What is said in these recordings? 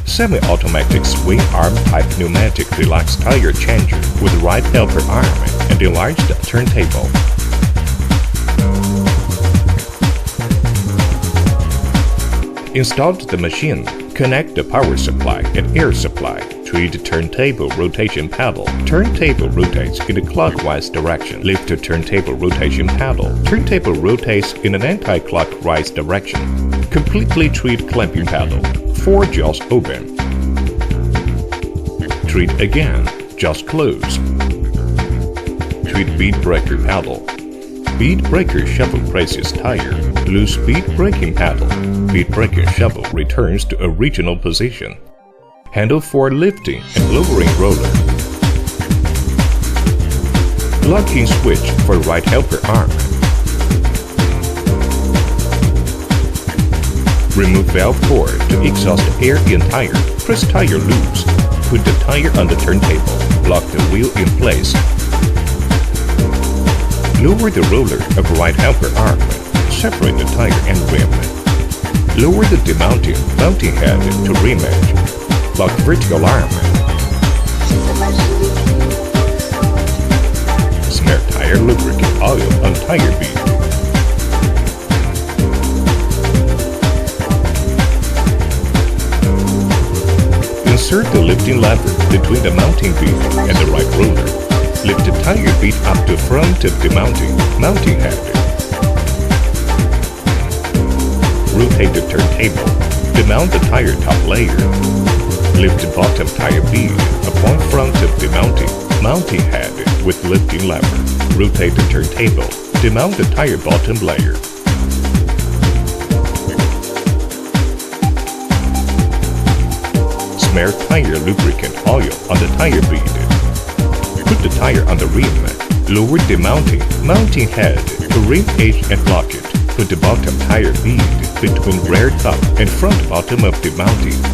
Semi-automatic swing arm type pneumatic deluxe tire changer with right helper arm and enlarged turntable. Installed the machine. Connect the power supply and air supply. Treat turntable rotation paddle. Turntable rotates in a clockwise direction. Lift the turntable rotation paddle. Turntable rotates in an anti-clockwise direction. Completely treat clamping paddle. 4 jaws open. Treat again. Jaws close. Treat bead breaker paddle. Bead breaker shovel presses tire. Loose bead braking paddle. Bead breaker shovel returns to original position. Handle for lifting and lowering roller. Locking switch for right helper arm. Remove valve cord to exhaust air in tire. Press tire loose. Put the tire on the turntable. Lock the wheel in place. Lower the roller of right helper arm. Separate the tire and rim. Lower the mounting head to rim edge. Lock vertical arm. Smear tire lubricant oil on tire bead. Insert the lifting lever between the mounting bead and the right roller. Lift the tire bead up to front of the mounting head. Rotate the turntable. Demount the tire top layer. Lift the bottom tire bead upon front of the mounting head with lifting lever. Rotate the turntable. Demount the tire bottom layer. Smear tire lubricant oil on the tire bead. Put the tire on the rim. Lower the mounting head to rim edge and lock it. Put the bottom tire bead between rear top and front bottom of the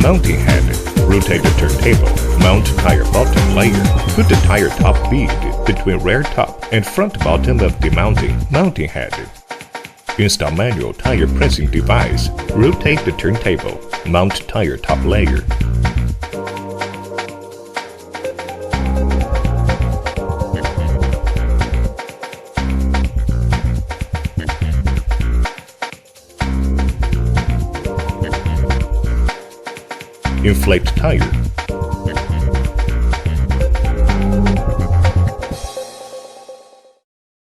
mounting head. Rotate the turntable. Mount tire bottom layer. Put the tire top bead between rear top and front bottom of the mounting head. Install manual tire pressing device. Rotate the turntable. Mount tire top layer. Inflate tire.